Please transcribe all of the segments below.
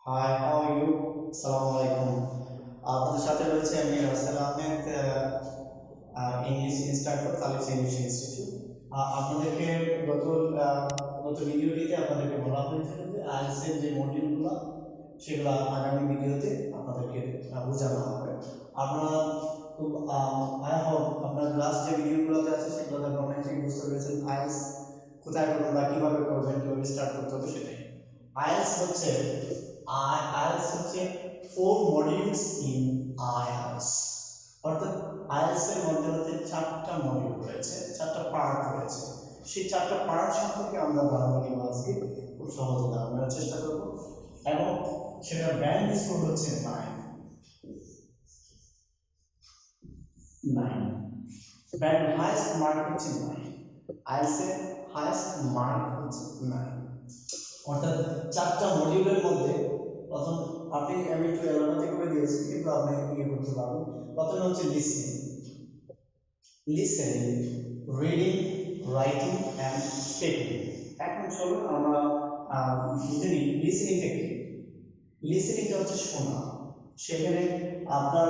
High, how are you? আসসালামু আলাইকুম। আপনাদের সাথে রয়েছে আমি Rasel Ahmed, English instructor, Talif English Institute. আপনাদেরকে গত ভিডিওটিতে আপনাদেরকে বলা হয়েছিল যে আইএলটিএস এর যে মডিউলগুলো সেগুলো আগামী ভিডিওতে আপনাদেরকে বোঝানো হবে। আপনারা খুব আই হোপ আপনার লাস্ট যে ভিডিওগুলোতে আছে সেগুলোতে আপনারা অনেকটাই বুঝতে পেরেছেন আইএলটিএস কোথায় করবেন বা কীভাবে করবেন, কীভাবে স্টার্ট করতে হবে সেটাই। IELTS হচ্ছে IELTS হচ্ছে 4 মডিউলস ইন IELTS, অর্থাৎ IELTS এর মধ্যে হচ্ছে 4টা মডিউল রয়েছে, 4টা পার্ট রয়েছে। সেই 4টা পার্ট সম্পর্কে আমরা ধারণা নিব আজকে, খুব সহজে ধারণার চেষ্টা করব এবং সেটা ব্যান্ড স্কোর হচ্ছে 9 ব্যান্ড হাইয়েস্ট মার্ক হচ্ছে 9। IELTS এর হাইয়েস্ট মার্ক হচ্ছে 9, অর্থাৎ 4টা মডিউলের মধ্যে প্রথম আমি একটু এলোমেলো করে দিয়েছি, কিন্তু আপনি ইয়ে করতে পারবেন। প্রথমে হচ্ছে listening, reading, writing and speaking. এখন চলুন আমরা বুঝে নিই লিসেনিংটা কি। লিসেনিংটা হচ্ছে শোনা। সেখানে আপনার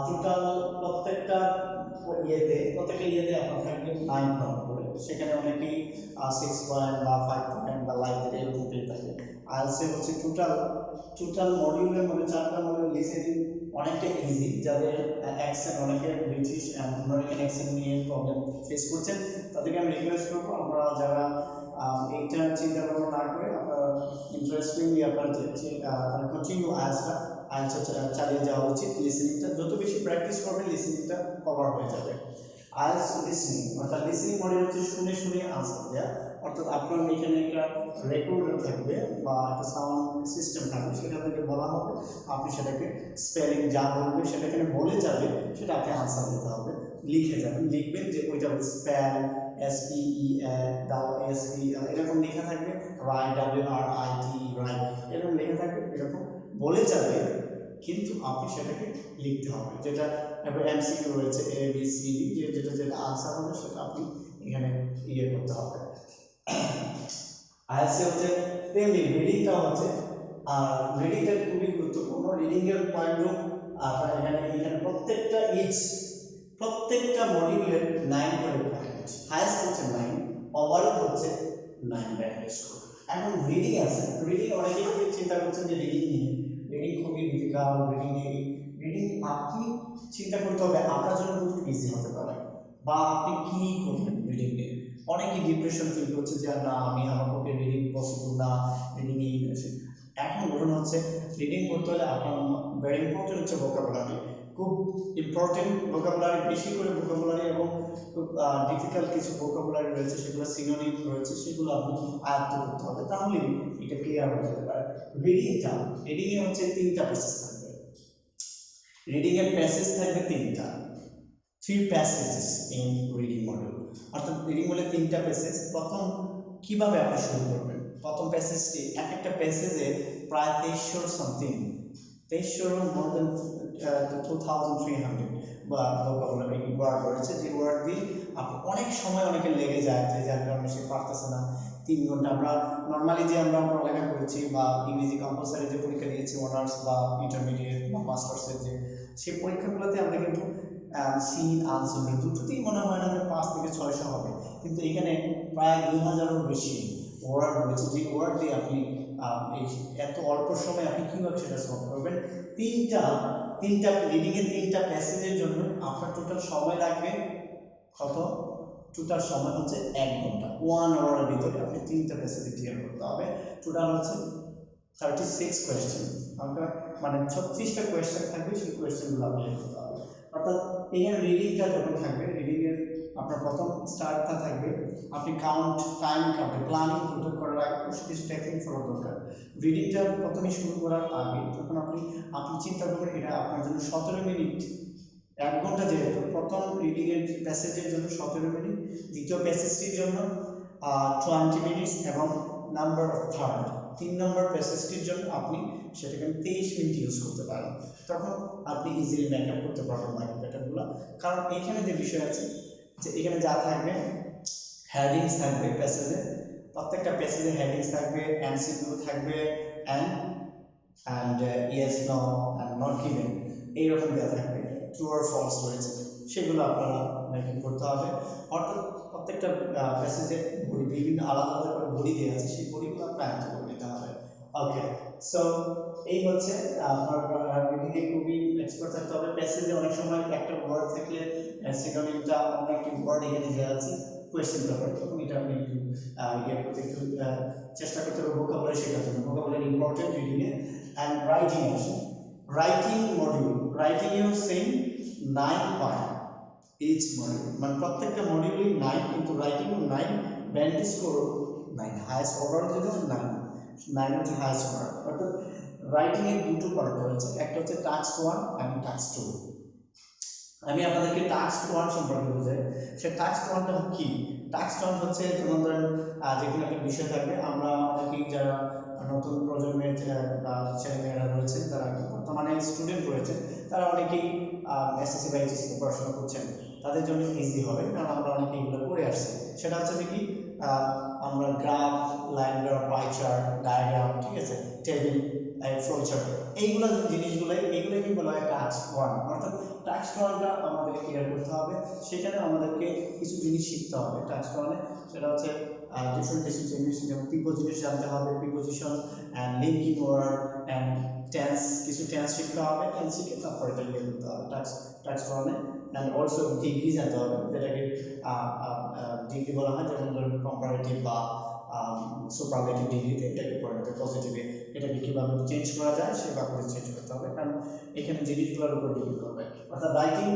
টোটাল প্রত্যেকটা ইয়েতে আপনার থাকবে 9 পয়েন্ট করে। সেখানে অনেকেই 6 পয়েন্ট বা 5 পয়েন্ট বা লাইক এরকম পেয়ে থাকে। আইএলটিএস এর হচ্ছে টোটাল মডিউলের মধ্যে 4টা মডিউল লিসেনিং অনেকটা ইজি। যাদের অ্যাকসেন্ট, অনেকে ব্রিটিশ অ্যান্ড আমেরিকান অ্যাকসেন্ট নিয়ে প্রবলেম ফেস করছেন, তাদেরকে আমি রিকোয়েস্ট করবো আমরা যারা এইটা চিন্তা ভাবনা না করে আপনারা ইন্টারেস্টিংলি আপনারা কন্টিনিউ আইএলটিএস চালিয়ে যাওয়া উচিত। লিসেনিংটা যত বেশি প্র্যাকটিস করবেন লিসেনিংটা কভার হয়ে যাবে। আইএলটিএস লিসেনিং অর্থাৎ লিসেনিং মডিউল হচ্ছে শুনে শুনে আনসার দেওয়া, অর্থাৎ আপনার এখানে একটা রেকর্ডার থাকবে বা একটা সাউন্ড সিস্টেম থাকবে, সেটা থেকে বলা হবে, আপনি সেটাকে স্পেলিং যা বলবে সেটা এখানে বলে যাবে, সেটা আপনি আনসার দিতে হবে। লিখবেন যে ওইটা স্পেল SPEL এরকম লেখা থাকবে, রাইট WRIT রাইট এরকম লেখা থাকবে, এরকম বলে যাবে, কিন্তু আপনি সেটাকে লিখতে হবে। যেটা MCQ রয়েছে ABCD, যেটা আনসার হবে সেটা আপনি এখানে ইয়ে করতে হবে। আইএলটিএস হচ্ছে তেমনি রিডিংটা হচ্ছে, আর রিডিংটা খুবই গুরুত্বপূর্ণ। রিডিং এর পয়েন্ট আপনার এখানে প্রত্যেকটা মডিউলের 9 করে পয়েন্ট, হাইয়েস্ট হচ্ছে 9, ওভারঅল হচ্ছে 9 ব্যান্ড স্কোর। এখন রিডিং আছে, রিডিং অনেকেই চিন্তা করছেন যে রিডিং খুবই ডিফিকাল্ট। রিডিং আপনি চিন্তা করতে হবে আপনার জন্য খুব ইজি হতে পারে, বা আপনি কি করবেন রিডিং নিয়ে। অনেকেই ডিপ্রেশন ফিল করছে যে না আমার পক্ষে রিডিং পসিবল না, রিডিং এখন ঘটনা হচ্ছে রিডিং করতে হলে আপনার ভেরি ইম্পর্টেন্ট হচ্ছে ভোকাবুলারি, খুব ইম্পর্টেন্ট ভোকাবুলারি, বেশি করে ভোকাবুলারি এবং খুব ডিফিকাল্ট কিছু ভোকাবুলারি রয়েছে, সেগুলো সিনোনিম রয়েছে, সেগুলো আপনি আয়ত্ত করতে হবে, তাহলে এটা ক্লিয়ার হয়ে যেতে পারে। রিডিংয়ে হচ্ছে 3টা প্যাসেজ থাকবে। রিডিংয়ের প্যাসেজ থাকবে 3টা, 3 প্যাসেজেস ইন রিডিং মডিউল, অর্থাৎ রিডিং বলে 3টা প্যাসেজ। প্রথম কিভাবে আপনি শুরু করবেন, প্রথম প্যাসেজটি একটা প্যাসেজে প্রায় 2300 সামথিং, 2300 মোর দেন 2300 বা ভোকাবুলারি ওয়ার্ড রয়েছে, যে ওয়ার্ড দিয়ে আপনি অনেক সময় অনেকের লেগে যায়, যে যার কারণে সে পারতেছে না। 3 ঘন্টা আমরা নর্মালি যে আমরা পড়ালেখা করেছি বা ইংরেজি কম্পালসারি যে পরীক্ষা দিয়েছি অনার্স বা ইন্টারমিডিয়েট বা মাস্টার্সের সেই পরীক্ষাগুলোতে আমরা কিন্তু সিন আনসার দুটোতেই মনে হয় না যে 5 থেকে 600 হবে, কিন্তু এখানে প্রায় 2000-এরও বেশি ওয়ার্ড রয়েছে, যে ওয়ার্ড দিয়ে আপনি এই এত অল্প সময়ে আপনি কীভাবে সেটা সলভ করবেন। তিনটা রিডিংয়ের 3টা প্যাসেজের জন্য আপনার টোটাল সময় লাগবে কত? টোটাল সময় হচ্ছে 1 ঘন্টা, 1 আওয়ারের ভিতরে আপনি 3টা প্যাসেজে ক্লিয়ার করতে হবে। টোটাল হচ্ছে 36 কোয়েশ্চেন, মানে 36টা কোয়েশ্চেন থাকবে, সেই কোয়েশ্চেনগুলো আপনি করতে হবে। অর্থাৎ এখানে রিডিংটা যখন থাকবে, রিডিংয়ের আপনার প্রথম স্টার্টটা থাকবে, আপনি টাইম কাউন্টে প্ল্যানিং করার আগে কিছু টেকনিক ফলো দরকার। রিডিংটা প্রথমে শুরু করার আগে তখন আপনি চিন্তা করবেন এটা আপনার জন্য 17 মিনিট, 1 ঘন্টা, যেহেতু প্রথম রিডিংয়ের প্যাসেজের জন্য 17 মিনিট, দ্বিতীয় প্যাসেজটির জন্য 20 মিনিটস এবং নাম্বার অফ থার্ড 3 নম্বর প্যাসেজটির জন্য আপনি সেটাকে 23 মিনিট ইউজ করতে পারেন। তখন আপনি ইজিলি মেকআপ করতে পারবেন বাকি প্যাটার্নগুলো। কারণ এখানে যে বিষয় আছে, যে এখানে যা থাকবে হেডিংস থাকবে প্যাসেজে, প্রত্যেকটা প্যাসেজে হেডিংস থাকবে, এমসিকিউ থাকবে and and yes no and not given এইরকম দেওয়া থাকবে, ট্রু আর ফলস রয়েছে, সেগুলো আপনারা মেনটেন করতে হবে। অর্থাৎ প্রত্যেকটা প্যাসেজে বডি বিভিন্ন আলাদা আলাদা করে বডি দেওয়া আছে, সেই বডিগুলো আপনার আয়ত্ত করে নিতে হবে। ওকে, সো এই হচ্ছে আপনার রিডিংয়ে খুবই এক্সপার্ট থাকতে হবে। প্যাসেজে অনেক সময় একটা ওয়ার্ড থাকলে সিনোনিমটা অন্য একটি ওয়ার্ড এখানে দেওয়া আছে কোয়েশ্চেন পেপার, তখন এটা আপনি একটু ইয়ে করতে একটু চেষ্টা করতে হবে ভোকাবুলারি শেখার জন্য। ভোকাবুলারি ইম্পর্টেন্ট রিডিংয়ে। অ্যান্ড রাইটিং আসে, writing module, writing you same 9 point each module, মানে প্রত্যেকটা মডিউলই 9, কিন্তু writing 9, band score 9, highest overall যেটা 9, 9 হচ্ছে হাইয়েস্ট ওভারঅল। অর্থাৎ রাইটিং এর দুটো পার্ট রয়েছে, একটা হচ্ছে টাস্ক 1 এবং টাস্ক 2। আমি আপনাদেরকে টাস্ক 1 সম্পর্কে বোঝাই। সে টাস্ক 1টা কি? টাস্ক 1 হচ্ছে যেমন ধরেন যেখানে একটা বিষয় থাকবে, আমরা অনেকেই যারা নতুন প্রজন্মের ছেলেমেয়েরা রয়েছে, তারা বর্তমানে স্টুডেন্ট রয়েছে, তারা অনেকেই এসএসসি বা এইচএসসিতে পড়াশোনা করছেন, তাদের জন্য ইজি হবে, কারণ আমরা অনেকে এগুলো করে আসছি। সেটা হচ্ছে কি, আমরা graph, line graph, pie chart, diagram, ঠিক আছে, টেবিল, ফ্লো চার্ট, এইগুলো এগুলোই কি বলা হয় টাস্ক 1। অর্থাৎ টাস্ক 1টা আমাদেরকে ক্লিয়ার করতে হবে, সেখানে আমাদেরকে কিছু জিনিস শিখতে হবে টাস্ক 1-এ। সেটা হচ্ছে ডিফারেন্ট জিনিস, যেমন প্রিপোজিশন জানতে হবে, preposition and linking word and tense, কিছু টেন্স শিখতে হবে, টেন্স শিখে তারপর এটা লিখে করতে হবে টাস্ক 1-এ। অ্যান্ড অলসো ডিগ্রি জানতে হবে, যেটাকে ডিগ্রি বলা হয়, যেমন ধরুন কম্পারেটিভ বা সুপারলেটিভ ডিগ্রিতে এটাকে পরিণত পজিটিভে এটাকে কীভাবে চেঞ্জ করা যায় সেভাবে চেঞ্জ করতে হবে, কারণ এখানে জিনিসগুলোর উপর ডিপেন্ড করবে। অর্থাৎ রাইটিং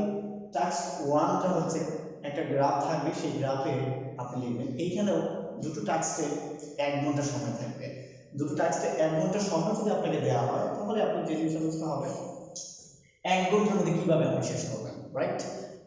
টাস্ক 1টা হচ্ছে একটা গ্রাফ থাকবে, সেই গ্রাফে আপনি লিখবেন। এইখানেও দুটো টাস্কে 1 ঘন্টা সময় থাকবে। দুটো টাস্কে 1 ঘন্টা সময় যদি আপনাকে দেওয়া হয়, তাহলে আপনি যে জিনিসটা বুঝতে হবে 1 ঘন্টার মধ্যে কীভাবে আপনি শেষ করবেন, রাইট?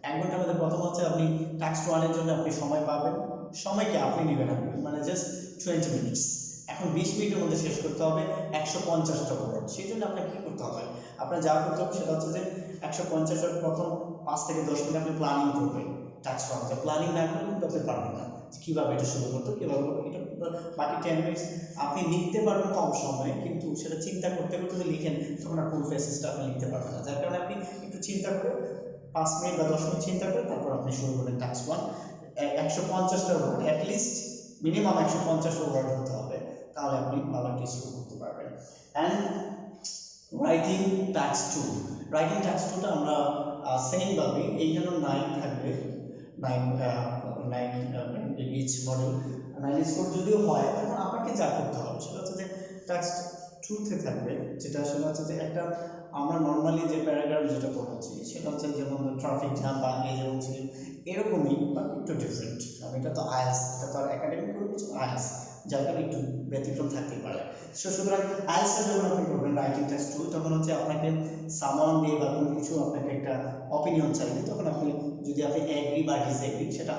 1 ঘন্টার মধ্যে প্রথম হচ্ছে আপনি টাস্ক 1-এর জন্য আপনি সময় পাবেন, সময়কে আপনি নেবেন মানে জাস্ট 20 মিনিটস। এখন 20 মিনিটের মধ্যে শেষ করতে হবে 150টা ওয়ার্ড। সেই জন্য আপনাকে কী করতে হবে, আপনার যা করতে হবে সেটা হচ্ছে যে 150 প্রথম 5 থেকে 10 মিনিট আপনি প্ল্যানিং করবেন টাস্ক 1-টা। প্ল্যানিং না করলে কিন্তু আপনি পারবেন না কীভাবে এটা শুরু করতে, কীভাবে এটা। বাকি 10 মিনিটস আপনি লিখতে পারবেন কম সময়ে, কিন্তু সেটা চিন্তা করতে করতে যদি লিখেন তখন আর ফুল ফেসেসটা আপনি লিখতে পারবেন না। যার কারণে আপনি একটু চিন্তা করে 5 মিনিট বা 10 মিনিট চিন্তা করে তারপর আপনি শুরু করবেন টাস্ক 1। 150টা ওয়ার্ড, অ্যাটলিস্ট মিনিমাম 150টা ওয়ার্ড হতে হবে, তাহলে আপনি ভালোটি শুরু করতে পারবেন। And writing task 2, writing task 2টা আমরা সেমভাবে এইখানেও 9 থাকবে, 9 ইচ মডিউল 9 স্কোর যদিও হয়, তখন আপনাকে যা করতে হবে সেটা হচ্ছে যে টাস্ক 2-তে থাকবে, যেটা সেটা হচ্ছে যে একটা আমরা নর্মালি যে প্যারাগ্রাফ যেটা পড়াচ্ছি সেটা হচ্ছে যেমন ট্রাফিক জ্যাম বা এই যেমন ছিল এরকমই, বা একটু ডিফারেন্ট, কারণ এটা তো আইএলটিএস, এটা তো আর একাডেমিক কোনো কিছু আইএলটিএস, যার কারণে একটু ব্যতিক্রম থাকতেই পারে। সুতরাং আইএলটিএসটা যখন আপনি করবেন রাইটিং টেস্ট 2, তখন হচ্ছে আপনাকে সামান দিয়ে বা কোনো কিছু আপনাকে একটা অপিনিয়ন চাইবে, তখন আপনি যদি আপনি এগ্রি বা ডিসএগ্রি সেটা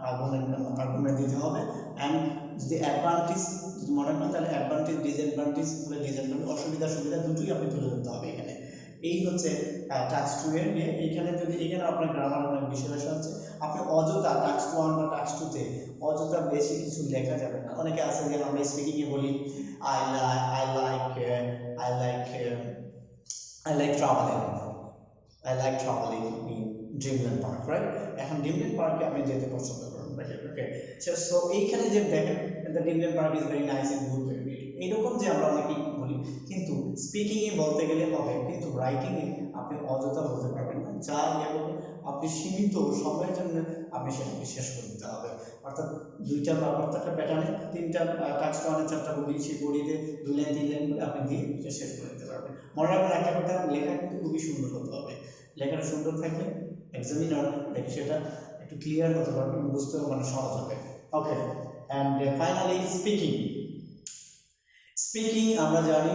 আর্গুমেন্ট দিতে হবে। অ্যান্ড যদি অ্যাডভান্টেজ যদি মনে করেন তাহলে অ্যাডভান্টেজ, ডিসঅ্যাডভান্টেজ, অসুবিধা সুবিধা দুটোই আপনি তুলে ধরতে হবে এখানে। এই হচ্ছে টাস্ক 2-এর নিয়ে। এইখানে যদি এখানে আপনার গ্রামার অনেক বিষয় আছে, আপনি অযথা টাস্ক 1 বা টাস্ক 2-তে অযথা বেশি কিছু লেখা যাবে না। অনেকে আছে যে আমরা স্পিকিংয়ে বলি I like travelling in Dreamland park, right? এখন ড্রিমল্যান্ড পার্কে আপনি যেতে পছন্দ করেন, ওকে। সো এইখানে যে দেখেন the Dreamland Park is very nice and good, এইরকম যে আমরা অনেকেই বলি, কিন্তু স্পিকিংয়ে বলতে গেলে হবে, কিন্তু রাইটিংয়ে আপনি অযথা বলতে পারবেন না। যা আপনি সীমিত সময়ের জন্য আপনি সেটাকে শেষ করে দিতে হবে। অর্থাৎ দুইটা বা প্রত্যেকটা প্যাটার্নে 3টা টাস্ক 1-এর 4টা বডি, সেই বডিতে 2 লাইন 3 লাইন করে আপনি দিয়ে শেষ করে দিতে পারবেন। মনে রাখবেন একটা কথা, লেখা কিন্তু খুবই সুন্দর হতে হবে। লেখাটা সুন্দর থাকলে এক্সামিনার দেখে সেটা একটু ক্লিয়ার হতে পারবে, বুঝতেও মানে সহজ হবে। ওকে, অ্যান্ড ফাইনালি স্পিকিং আমরা জানি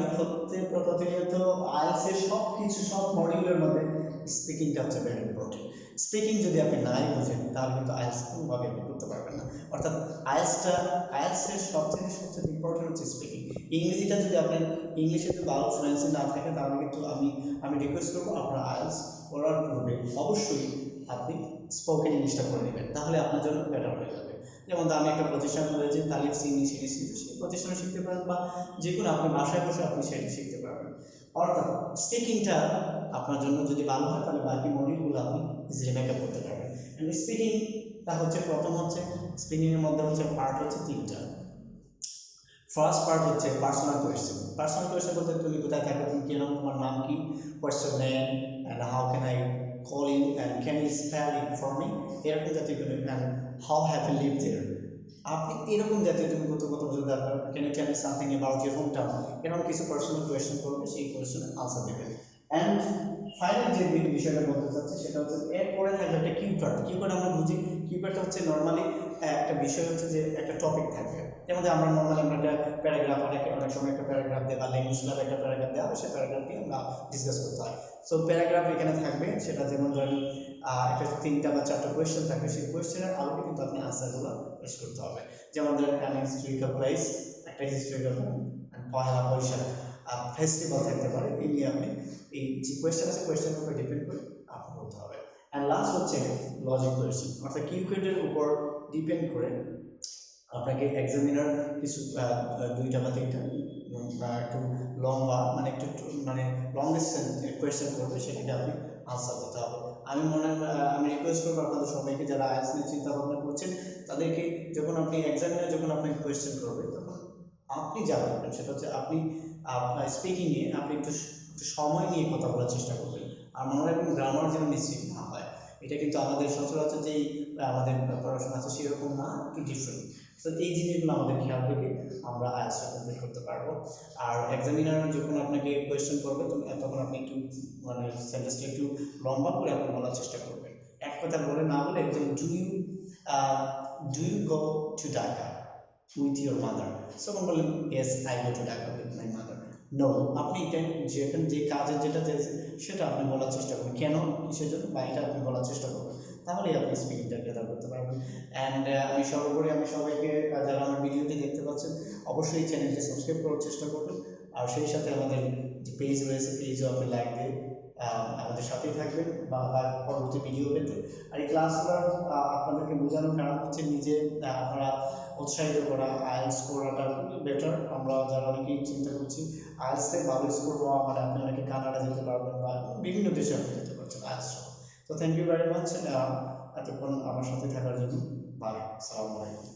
প্রতিনিয়ত আইএলটিএস এর সব মডিউলের মধ্যে স্পিকিংটা হচ্ছে ভেরি ইম্পর্টেন্ট। স্পিকিং যদি আপনি নাই বোঝেন তাহলে কিন্তু আইএলটিএস কোনোভাবে আপনি করতে পারবেন না। অর্থাৎ আইএলটিএস এর সবচেয়ে ইম্পর্টেন্ট হচ্ছে স্পিকিং। ইংরেজিটা যদি আপনার ইংলিশে যদি ভালো ফ্লুয়েন্সি না থাকে তাহলে কিন্তু আমি রিকোয়েস্ট করবো আপনার আইএলটিএস করার পূর্বে অবশ্যই আপনি স্পোকেন ইংলিশটা করে নেবেন, তাহলে আপনার জন্য বেটার হয়ে যাবে। যেমন আমি একটা প্রতিষ্ঠান করেছি তালিফ ইংলিশ ইনস্টিটিউট, সেই প্রতিষ্ঠানে শিখতে পারেন, বা যে কোনো আপনি বাসায় বসে আপনি সেটা শিখতে পারবেন। অর্থাৎ স্পিকিংটা আপনার জন্য যদি ভালো হয় তাহলে বাকি মডিউলগুলো আপনি ইজিলি মেকআপ করতে পারবেন। স্পিকিংটা হচ্ছে প্রথম হচ্ছে স্পিকিংয়ের মধ্যে হচ্ছে পার্ট হচ্ছে তিনটা। ফার্স্ট পার্ট হচ্ছে পার্সোনাল কোয়েশ্চেন। পার্সোনাল কোয়েশ্চেন বলতে তুমি কোথায় থাকো, তুমি কেন, তোমার নাম কি, what's your name and how can I call you and can you spell it for me, এরকম জাতীয় and how have you live there, আপনি এরকম জাতীয় তুমি কত কত বছর দরকার, can you tell me something about your home town, এরকম কিছু পার্সোনাল কোয়েশ্চেন করবে, সেই কোয়েশ্চেনের আনসার দেবে। অ্যান্ড ফাইনাল যে বিষয়টা বলতে চাচ্ছি সেটা হচ্ছে এরপরে থাকবে একটা কিউপার্ট। কিউপার্ট আমরা বুঝি, কিউপার্টটা হচ্ছে নর্মালি একটা বিষয় হচ্ছে যে একটা টপিক থাকবে, যেমন আমরা নর্মালি আমরা একটা প্যারাগ্রাফ অনেক সময় একটা প্যারাগ্রাফ দেওয়া, ল্যাঙ্গুয়েজ ক্লাবে একটা প্যারাগ্রাফ দেওয়া হয়, সেই প্যারাগ্রাফ নিয়ে আমরা ডিসকাস করতে হয়। সো প্যারাগ্রাফ এখানে থাকবে, সেটা যেমন ধরেন একটা 3টা বা 4টা কোয়েশ্চেন থাকবে, সেই কোয়েশ্চেনের আলোকে কিন্তু আপনি আনসারগুলো পেশ করতে হবে। যেমন ধরেন অ্যান হিস্টোরিক্যাল প্লেস, একটা হিস্টোরিক্যাল পহেলা বৈশাখ, ফেস্টিভ্যাল থাকতে পারে, এই নিয়ে আপনি এই যে কোয়েশ্চেন আছে কোয়েশ্চেনের উপর ডিপেন্ড করে আপনি বলতে হবে। অ্যান্ড লাস্ট হচ্ছে লজিক কোয়েশ্চেন, অর্থাৎ কিউকেটের উপর ডিপেন্ড করে আপনাকে এক্সামিনার কিছু 2টা বা 3টা একটু লম্বা মানে একটু মানে লংগেস্ট কোয়েশ্চেন করবে, সেটাকে আপনি আনসার দিতে হবে। আমি রিকোয়েস্ট করবো আপনাদের সবাইকে যারা আইএলটিএস নিয়ে চিন্তা ভাবনা করছেন তাদেরকে, যখন আপনি এক্সামিনার যখন আপনাকে কোয়েশ্চেন করবে তখন আপনি যা করবেন সেটা হচ্ছে আপনি আপনার স্পিকিংয়ে আপনি একটু সময় নিয়ে কথা বলার চেষ্টা করবেন। আর মনে রাখবেন গ্রামার যেন মিস্টেক না হয়, এটা কিন্তু আমাদের সচরাচর যেই আমাদের পড়াশোনা আছে সেরকম না, একটু ডিফারেন্ট। তো এই জিনিসগুলো আমাদের খেয়াল রেখে আমরা আইএলটিএসটা কমপ্লিট করতে পারবো। আর এক্সামিনার যখন আপনাকে কোয়েশ্চেন করবে তখন আপনি একটু মানে সেন্টেন্সটা একটু লম্বা করে আপনি বলার চেষ্টা করবেন, এক কথা বলে না বলে একদম do you go to Dhaka with your mother, তখন বললেন yes I go to Dhaka with my mother. No, আপনি যে কাজের যেটা চেয়েছেন সেটা আপনি বলার চেষ্টা করবেন, কেন কিসের জন্য বা এটা আপনি বলার চেষ্টা করবেন, তাহলেই আপনি স্পিকিংটা গেদার করতে পারবেন। অ্যান্ড আমি সর্বোপরি আমি সবাইকে যারা আমার ভিডিওটি দেখতে পাচ্ছেন অবশ্যই চ্যানেলটি সাবস্ক্রাইব করার চেষ্টা করবেন, আর সেই সাথে আমাদের যে পেজ রয়েছে পেজও আপনি লাইক দিয়ে আমাদের সাথেই থাকবেন বা পরবর্তী ভিডিও পেতে। আর এই ক্লাসগুলো আপনাদেরকে বোঝানোর কারণ হচ্ছে নিজে আপনারা উৎসাহিত করা, আইএলটিএস করাটা খুবই বেটার। আমরা যারা অনেকেই চিন্তা করছি আইএলটিএসে ভালো স্কোর পাওয়া মানে আপনি অনেকে কানাডা যেতে পারবেন বা বিভিন্ন দেশে আপনি যেতে পারছেন আইএলটিএস সহ। তো থ্যাংক ইউ ভেরি মাচ এতক্ষণ আমার সাথে থাকার জন্য। বাই, আসসালামু আলাইকুম।